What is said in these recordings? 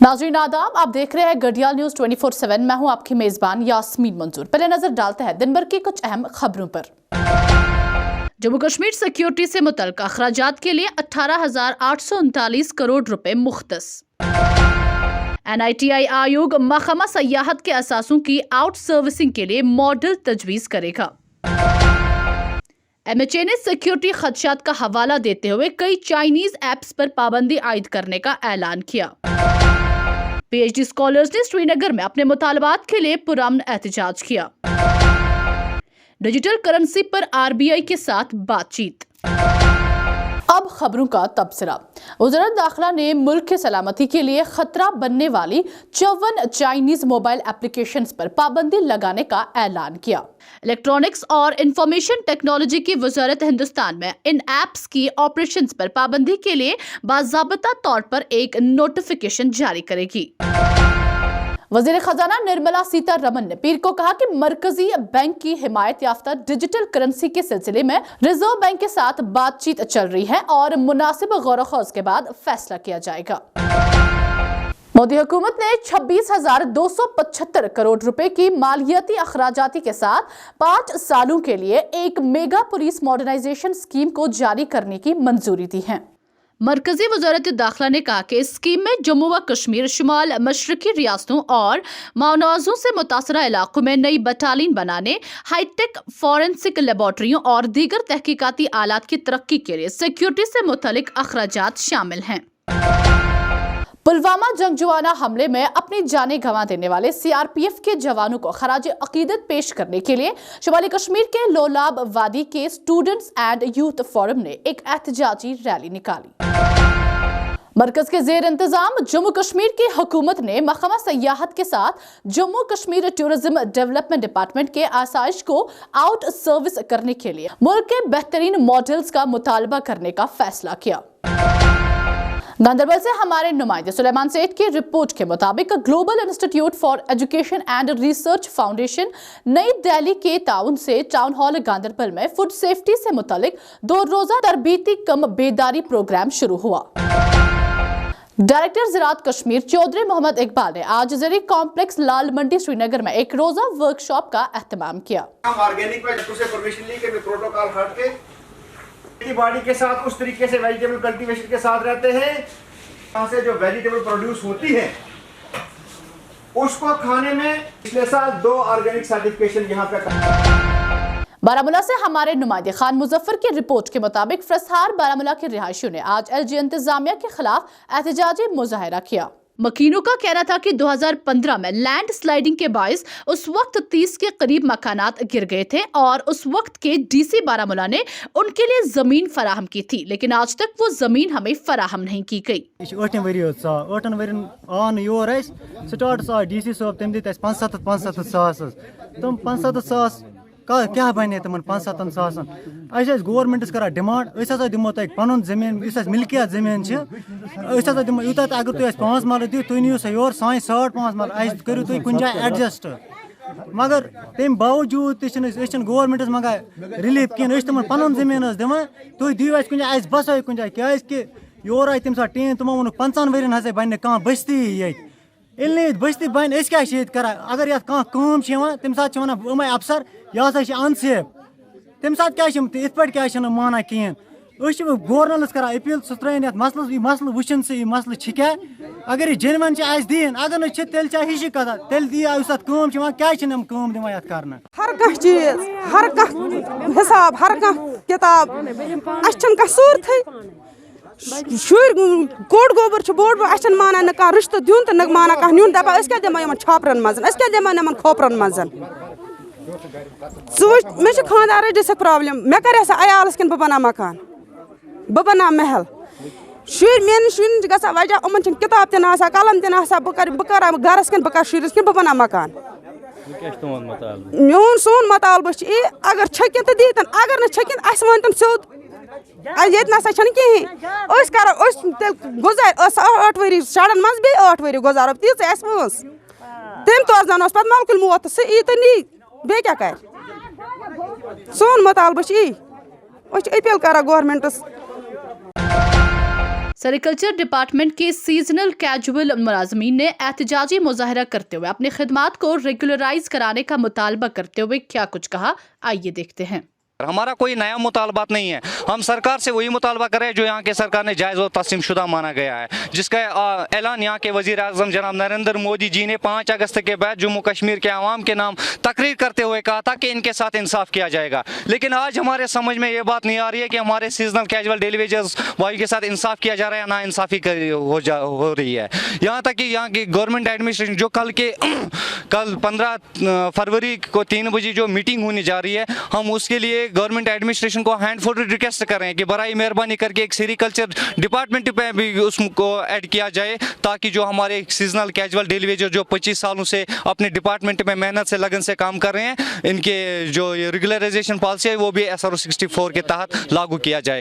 नाज़रीन आदाब, आप देख रहे हैं गढ़ियाल न्यूज़ 24/7। मैं हूं आपकी मेज़बान यास्मीन मंजूर। पहले नजर डालते हैं दिन भर की कुछ अहम खबरों पर। जम्मू कश्मीर सिक्योरिटी से मुतल्लिक अखराजात के लिए 18,839 करोड़ रुपए मुख्तस। NITI आयोग महकमा सयाहत के असासों की आउट सर्विसिंग के लिए मॉडल तजवीज़ करेगा। MHA ने सिक्योरिटी खदशात का हवाला देते हुए कई चाइनीज ऐप्स पर पाबंदी आयद करने का ऐलान किया। PhD स्कॉलर्स ने श्रीनगर में अपने मुतालबात के लिए पुरअमन एहतजाज किया। डिजिटल करेंसी पर RBI के साथ बातचीत। अब खबरों का तबसरा। वज़ारत दाखिला ने मुल्क की सलामती के लिए खतरा बनने वाली 54 चाइनीज मोबाइल एप्लीकेशंस पर पाबंदी लगाने का ऐलान किया। इलेक्ट्रॉनिक्स और इंफॉर्मेशन टेक्नोलॉजी की वज़ारत हिंदुस्तान में इन ऐप्स की ऑपरेशंस पर पाबंदी के लिए बाज़ाब्ता तौर पर एक नोटिफिकेशन जारी करेगी। वज़ीर खजाना निर्मला सीतारमण ने पीर को कहा कि मरकजी बैंक की हिमायत याफ्ता डिजिटल करेंसी के सिलसिले में रिजर्व बैंक के साथ बातचीत चल रही है और मुनासिब गौर-व-ख़ौज़ के बाद फैसला किया जाएगा। मोदी हुकूमत ने 26,275 करोड़ रुपए की मालियाती अखराजाती के साथ 5 सालों के लिए एक मेगा पुलिस मॉडर्नाइजेशन स्कीम को जारी करने की मंजूरी दी है। मरकजी वज़ारत दाखिला ने कहा कि इस स्कीम में जम्मू व कश्मीर, शुमाल मशरकी रियासतों और मावनाज़ों से मुतासरा इलाकों में नई बटालियन बनाने, हाईटेक फॉरेंसिक लेबॉर्ट्रियों और दीगर तहकीकाती आलात की तरक्की के लिए सिक्योरिटी से मुतल्लिक अखराजात शामिल हैं। पुलवामा जंगजुआना हमले में अपनी जानें गंवा देने वाले CRPF के जवानों को खराज अकीदत पेश करने के लिए शुमाली कश्मीर के लोलाब वादी के स्टूडेंट्स एंड यूथ फोरम ने एक एहतजाजी रैली निकाली। मरकज के जेर इंतजाम जम्मू कश्मीर की हुकूमत ने महकमा सयाहत के साथ Jammu Kashmir tourism development department के आसाइश को आउट सर्विस करने के लिए मुल्क के बेहतरीन मॉडल्स का मुतालबा करने का फैसला किया। गांदरबल से हमारे नुमाइंदे सुलेमान सेठ की रिपोर्ट के मुताबिक global institute for education and research foundation नई दिल्ली के ताउन से टाउन हॉल गांदरबल में फूड सेफ्टी से मुतालिक 2 रोजा तरबीती कम बेदारी प्रोग्राम शुरू हुआ। डायरेक्टर ज़राअत कश्मीर चौधरी मोहम्मद इकबाल ने आज ज़री कॉम्प्लेक्स लाल मंडी श्रीनगर में एक रोजा वर्कशॉप का एहतमाम किया। हम ऑर्गेनिक से परमिशन ली के प्रोटोकॉल हट के बॉडी के साथ उस तरीके से वेजिटेबल कल्टीवेशन के साथ रहते हैं, यहाँ से जो वेजिटेबल प्रोड्यूस होती है उसको खाने में पिछले साल 2 ऑर्गेनिक सर्टिफिकेशन यहाँ पे। बारामूला से हमारे नुमाइंदे खान मुजफ्फर की रिपोर्ट के मुताबिक फ्रसहार बारामूला के रिहायशियों ने आज LG इंतजामिया के खिलाफ एहतजाजी मुजाहरा किया। मकीनों का कहना था कि 2015 में लैंड स्लाइडिंग के बायस उस वक्त 30 के करीब मकानात गिर गए थे और उस वक्त के DC बारामूला ने उनके लिए जमीन फराहम की थी, लेकिन आज तक वो जमीन हमें फराहम नहीं की गई। क्या बने तम 5-7 सासन गवर्नमेंट करा डिमांड दिमो तुम पन जमीन मिल्कियत जमीन दिमो यूत अगर तुम 5 मरल दिव तुम नीव योर सान 5.5 मरल करू तुम कुछ जाए एडजस्ट, मगर तम बावजूद गवर्नमेंट मंगान रिलीफ कहें तम पन जमीन दिवान तुम दिव कुछ बसो कुछ जाए क्या योर आए तम साथ टीन तमो वोन 50 वन हसा बन कह बस्ती ये बस्ती बन क्या करा अगर ये कम तम साथ वन अफसर यह हसा अनसेफ तम साथ क्या क्या माना कहें गवर्नमेंटस करा अपील सह त्रेन मसल वुचन से मसल क्या अगर यह जेनवन दीन अगर न तेल हिश कथा तेल दिया क्या दिवान कर हर कह चीज हर कह हिसाब हर कह किताब कह सूरत शुर कोड गोबर बोड़ बोड़ माना न कह रिश्त दिन तो माना कह नुन दपा क्या दिमो छापरन मज क्या दिमो खोपरन मज मे खानदार डिस्क प्रॉब्लम मे कर अयालस किन बना मकान बना महल शुर मेन शुन ग वजह उमन किताब तना कलम तना बह कर गरस किन बह शुरस किन बना मकान मोन सोन मतालबा अगर छकिन तो दीतन अगर न छकिन वन सोद ये नसा कहें गुजार 8 वरी शड़न मज बे 8 वरी गुजारो तीस वंस तम तोजन पे मलकुल मौत सह यी तो नी बे क्या कर सोन मतालबा अपील करा गवर्नमेंटस। सेरिकल्चर डिपार्टमेंट के सीजनल कैजुअल मुलाजमीन ने एहतजाजी मुजाहरा करते हुए अपनी खिदमात को रेगुलराइज कराने का मुतालबा करते हुए क्या कुछ कहा, आइए देखते हैं। हमारा कोई नया मुतालबात नहीं है, हम सरकार से वही मुतालबा कर रहे हैं जो यहाँ के सरकार ने जायज़ और तस्लीम शुदा माना गया है, जिसका ऐलान यहाँ के वज़ीर आज़म जनाब नरेंद्र मोदी जी ने 5 अगस्त के बाद जम्मू कश्मीर के आवाम के नाम तकरीर करते हुए कहा था कि इनके साथ इंसाफ किया जाएगा। लेकिन आज हमारे समझ में ये बात नहीं आ रही है कि हमारे सीजनल कैजुअल डेली वेजेस भाई के साथ इंसाफ किया जा रहा है या ना इंसाफी हो रही है। यहाँ तक कि यहाँ की गवर्नमेंट एडमिनिस्ट्रेशन जो कल 15 फरवरी को 3 बजे जो मीटिंग होने जा रही है, हम उसके लिए गवर्नमेंट एडमिनिस्ट्रेशन को हैंडफुल रिक्वेस्ट कर रहे हैं कि बराई मेहरबानी करके एक सेरिकल्चर डिपार्टमेंट पे भी उसको ऐड किया जाए, ताकि जो हमारे सीजनल कैजुअल डेली वेजर जो 25 सालों से अपने डिपार्टमेंट में मेहनत से लगन से काम कर रहे हैं, इनके जो रेगुलराइजेशन पॉलिसी है वो भी SRO 64 के तहत लागू किया जाए।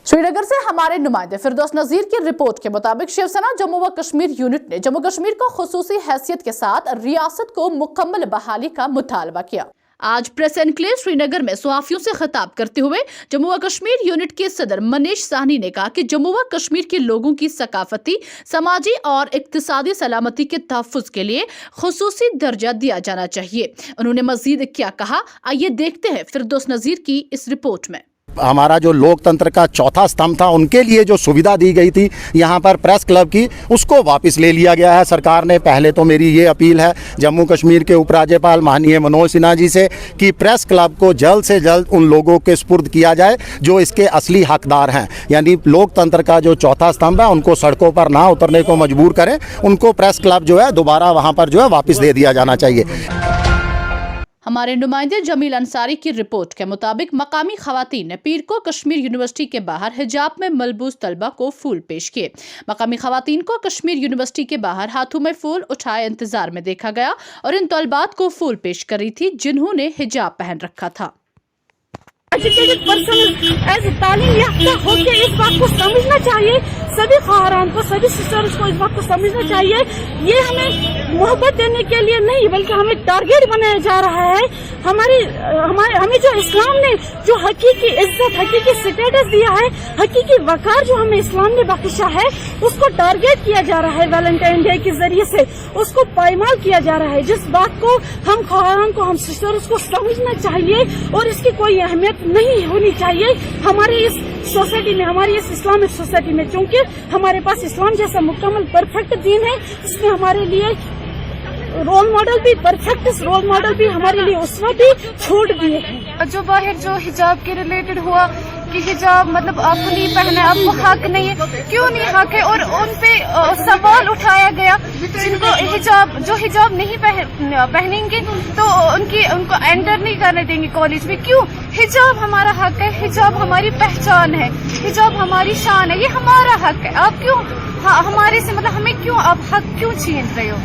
श्रीनगर से हमारे नुमाइंदे फिरदौस नजीर की रिपोर्ट के मुताबिक शिवसेना जम्मू व कश्मीर यूनिट ने जम्मू कश्मीर को खुसूसी हैसियत के साथ रियासत को मुकम्मल बहाली का मुतालबा किया। आज प्रेस एनक्लेव श्रीनगर में सहाफियों से खिताब करते हुए जम्मू व कश्मीर यूनिट के सदर मनीष साहनी ने कहा कि जम्मू व कश्मीर के लोगों की सकाफती, समाजी और इक्तिसादी सलामती के तहफ़्फ़ुज़ के लिए खुसूसी दर्जा दिया जाना चाहिए। उन्होंने मज़ीद क्या कहा, आइए देखते हैं फिरदौस नज़ीर की इस रिपोर्ट में। हमारा जो लोकतंत्र का चौथा स्तंभ था, उनके लिए जो सुविधा दी गई थी यहाँ पर प्रेस क्लब की, उसको वापस ले लिया गया है सरकार ने। पहले तो मेरी ये अपील है जम्मू कश्मीर के उपराज्यपाल माननीय मनोज सिन्हा जी से कि प्रेस क्लब को जल्द से जल्द उन लोगों के सुपुर्द किया जाए जो इसके असली हकदार हैं, यानी लोकतंत्र का जो चौथा स्तंभ है उनको सड़कों पर ना उतरने को मजबूर करें। उनको प्रेस क्लब जो है दोबारा वहाँ पर जो है वापस दे दिया जाना चाहिए। हमारे नुमाइंदे जमील अंसारी की रिपोर्ट के मुताबिक मकामी खवातीन ने पीर को कश्मीर यूनिवर्सिटी के बाहर हिजाब में मलबूस तलबा को फूल पेश किए। मकामी खवातीन को कश्मीर यूनिवर्सिटी के बाहर हाथों में फूल उठाए इंतजार में देखा गया और इन तलबात को फूल पेश करी थी जिन्होंने हिजाब पहन रखा था। एजुकेटेड पर्सन एज तालीम याफ्ता होकर इस बात को समझना चाहिए, सभी ख़वारान को, सभी सिस्टर्स को इस बात को समझना चाहिए, ये हमें मोहब्बत देने के लिए नहीं बल्कि हमें टारगेट बनाया जा रहा है। हमें जो इस्लाम ने जो हकीकी इज्जत, हकीकी स्टेटस दिया है, हकीकी वकार जो हमें इस्लाम ने बख्शा है, उसको टारगेट किया जा रहा है। वैलेंटाइन डे के जरिए से उसको पायमाल किया जा रहा है, जिस बात को हम ख़वारान को, हम सिस्टर्स को समझना चाहिए और इसकी कोई अहमियत नहीं होनी चाहिए हमारे इस सोसाइटी में, हमारी इस इस्लामिक सोसाइटी में, क्योंकि हमारे पास इस्लाम जैसा मुकम्मल परफेक्ट दीन है जिसमें हमारे लिए रोल मॉडल भी, परफेक्ट रोल मॉडल भी, हमारे लिए उसमें भी छूट दिए हैं। जो बाहर जो हिजाब के रिलेटेड हुआ कि हिजाब मतलब आपको नहीं पहना है, आपको हक नहीं है, क्यों नहीं हक है, और उन पे सवाल उठाया गया जिनको हिजाब नहीं पहनेंगे तो उनको एंटर नहीं करने देंगे कॉलेज में। क्यों? हिजाब हमारा हक है, हिजाब हमारी पहचान है, हिजाब हमारी शान है, ये हमारा हक है। आप क्यों हमारे से मतलब हमें क्यों आप हक क्यों छीन रहे हो?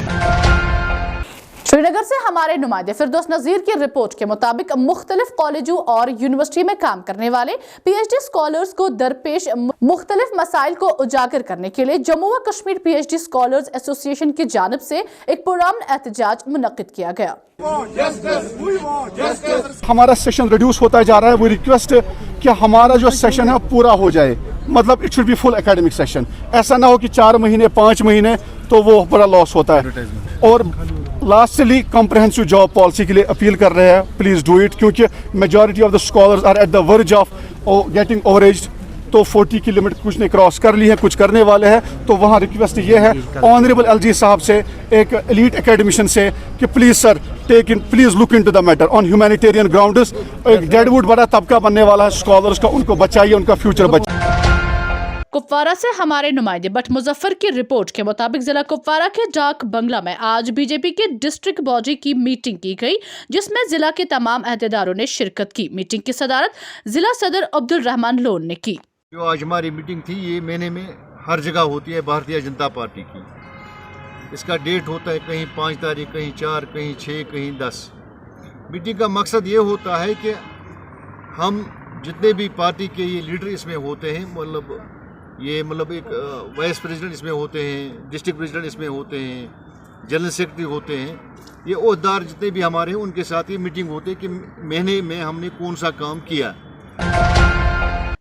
श्रीनगर से हमारे नुमाइंदे फिरदौस नजीर की रिपोर्ट के मुताबिक मुख्तलिफ कॉलेजों और यूनिवर्सिटी में काम करने वाले PhD स्कॉलर्स को दरपेश मुख्तलिफ मसाइल को उजागर करने के लिए जम्मू व कश्मीर PhD स्कॉलर्स एसोसिएशन की जानिब से एक पुरअमन एहतजाज मुनक्किद किया गया। हमारा सेशन रिड्यूस होता जा रहा है, वो रिक्वेस्ट कि हमारा जो सेशन है पूरा हो जाए, मतलब it should be full academic session. ऐसा ना हो कि 4 महीने 5 महीने तो वो बड़ा लॉस होता है। और लास्टली कॉम्प्रहेंसिव जॉब पॉलिसी के लिए अपील कर रहे हैं, प्लीज़ डू इट, क्योंकि majority of the scholars are at the verge of getting overage. तो 40 की लिमिट कुछ ने क्रॉस कर ली है, कुछ करने वाले हैं। तो वहाँ रिक्वेस्ट ये है ऑनरेबल LG साहब से, एक एलीट एकेडमिशियन से, कि please sir please look into the matter on humanitarian grounds. एक डेडवुड बड़ा तबका बनने वाला है स्कॉलर्स का, उनको बचाइए, उनका फ्यूचर बचाइए। कुपवारा से हमारे नुमाइंदे बट मुजफ्फर की रिपोर्ट के मुताबिक जिला कुपवारा के डाक बंगला में आज बीजेपी के डिस्ट्रिक्ट बॉडी की मीटिंग की गई, जिसमें जिला के तमाम अहदेदारों ने शिरकत की। मीटिंग की सदारत जिला सदर अब्दुल रहमान लोन ने की। जो आज हमारी मीटिंग थी, ये महीने में हर जगह होती है भारतीय जनता पार्टी की। इसका डेट होता है कहीं 5 तारीख, कहीं 4, कहीं 6, कहीं 10। मीटिंग का मकसद ये होता है कि हम जितने भी पार्टी के ये लीडर इसमें होते हैं, मतलब एक वाइस प्रेसिडेंट इसमें होते हैं, डिस्ट्रिक्ट प्रेसिडेंट इसमें होते हैं, जनरल सेक्रेटरी होते हैं, ये ओहदेदार जितने भी हमारे हैं उनके साथ ये मीटिंग होती है कि महीने में हमने कौन सा काम किया।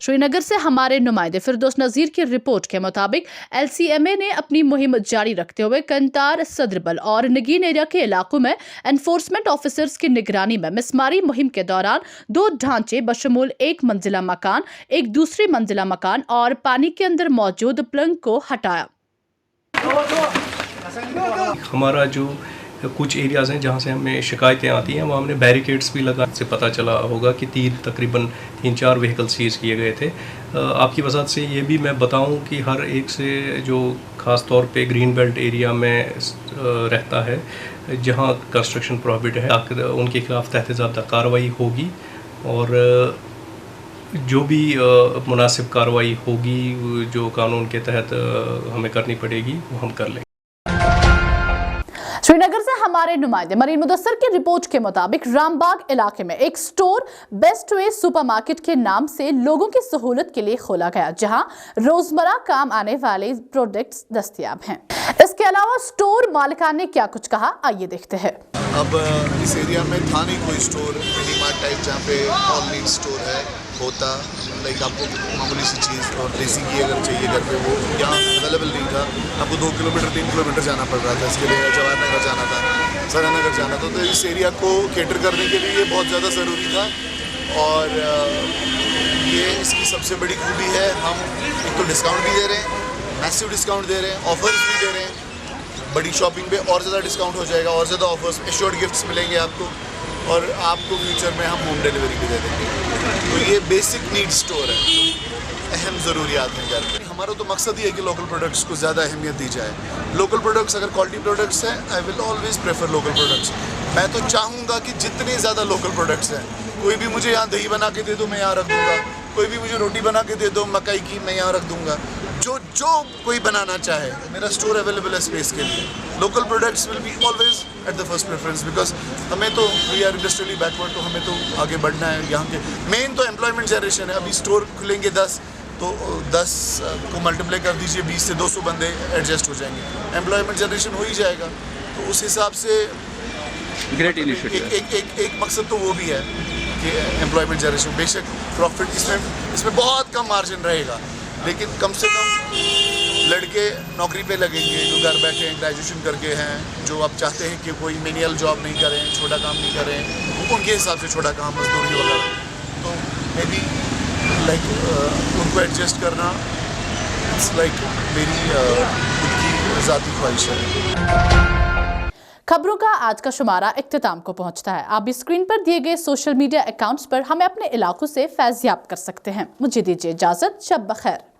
श्रीनगर से हमारे नुमाइंदे फिरदौस नज़ीर की रिपोर्ट के मुताबिक LCMA ने अपनी मुहिम जारी रखते हुए कंतार, सदरबल और नगीन एरिया के इलाकों में एनफोर्समेंट ऑफिसर्स की निगरानी में मिसमारी मुहिम के दौरान 2 ढांचे बशमूल 1 मंजिला मकान, एक दूसरी मंजिला मकान और पानी के अंदर मौजूद प्लंग को हटाया। हमारा जो कुछ एरियाज़ हैं जहाँ से हमें शिकायतें आती हैं, वहाँ हमने बैरिकेड्स भी लगा, से पता चला होगा कि तकरीबन 3-4 व्हीकल सीज किए गए थे। आपकी वजह से ये भी मैं बताऊं कि हर एक से जो ख़ास तौर पे ग्रीन बेल्ट एरिया में रहता है, जहाँ कंस्ट्रक्शन प्रोहिबिट है, उनके खिलाफ तहत ज़ाब्ता कार्रवाई होगी और जो भी मुनासिब कार्रवाई होगी जो कानून के तहत हमें करनी पड़ेगी वो हम कर लेंगे। श्रीनगर से हमारे नुमाइंदे मरीन मुदस्सर की रिपोर्ट के मुताबिक रामबाग इलाके में एक स्टोर बेस्ट वे सुपरमार्केट के नाम से लोगों की सहूलत के लिए खोला गया, जहां रोजमर्रा काम आने वाले प्रोडक्ट्स दस्तयाब हैं। इसके अलावा स्टोर मालिकान ने क्या कुछ कहा, आइए देखते हैं। अब इस एरिया में था नहीं कोई स्टोर मिनी मार्ट टाइप जहाँ पे ऑल नीड स्टोर है होता, लाइक आपको मामूली सी चीज़ और देसी घी अगर चाहिए घर पे वो यहाँ अवेलेबल नहीं था। आपको 2 किलोमीटर 3 किलोमीटर जाना पड़ रहा था, इसके लिए जवाहर नगर जाना था, सरा नगर जाना था। तो इस एरिया को केटर करने के लिए ये बहुत ज़्यादा ज़रूरी था और ये इसकी सबसे बड़ी खूबी है। हम एक तो डिस्काउंट भी दे रहे हैं, मैसिव डिस्काउंट दे रहे हैं, ऑफर्स भी दे रहे हैं। बड़ी शॉपिंग पे और ज़्यादा डिस्काउंट हो जाएगा, और ज़्यादा ऑफर्स, एश्योर्ड गिफ्ट्स मिलेंगे आपको, और आपको फ्यूचर में हम होम डिलीवरी भी दे देंगे। तो ये बेसिक नीड स्टोर है, अहम ज़रूरियात हैं घर में। हमारा तो मकसद ही है कि लोकल प्रोडक्ट्स को ज़्यादा अहमियत दी जाए। लोकल प्रोडक्ट्स अगर क्वालिटी प्रोडक्ट्स हैं, I will always prefer local products. मैं तो चाहूँगा कि जितने ज़्यादा लोकल प्रोडक्ट्स हैं, कोई भी मुझे यहाँ दही बना के दे दो मैं यहाँ रख दूँगा, कोई भी मुझे रोटी बना के दे दो मकई की मैं यहाँ रख दूँगा, जो कोई बनाना चाहे, मेरा स्टोर अवेलेबल है स्पेस के लिए। Local products will be always at the first preference, because हमें तो वी आर इंडस्ट्रियली बैकवर्ड, तो हमें तो आगे बढ़ना है। यहाँ के मेन तो एम्प्लॉयमेंट जनरेशन है। अभी स्टोर खुलेंगे 10, तो 10 को मल्टीप्लाई कर दीजिए 20 से 200 बंदे एडजस्ट हो जाएंगे, एम्प्लॉयमेंट जनरेशन हो ही जाएगा। तो उस हिसाब से ग्रेट इनिशिएटिव। एक मकसद तो वो भी है कि एम्प्लॉयमेंट जनरेशन। बेशक प्रॉफिट इसमें बहुत कम मार्जिन रहेगा, लेकिन कम से कम लड़के नौकरी पे लगेंगे जो घर बैठे हैं, ग्रेजुएशन करके हैं, जो आप चाहते हैं कि कोई मेनियल जॉब नहीं करें, छोटा काम नहीं करें, उनके हिसाब से छोटा काम, मजदूरी वगैरह। तो मे बी लाइक उनको एडजस्ट करना इट्स लाइक मेरी खुद की ज़ाती ख्वाहिश है। खबरों का आज का शुमारा इख्तिताम को पहुंचता है। आप भी स्क्रीन पर दिए गए सोशल मीडिया अकाउंट्स पर हमें अपने इलाकों से फैज़याब कर सकते हैं। मुझे दीजिए इजाज़त, शब बखैर।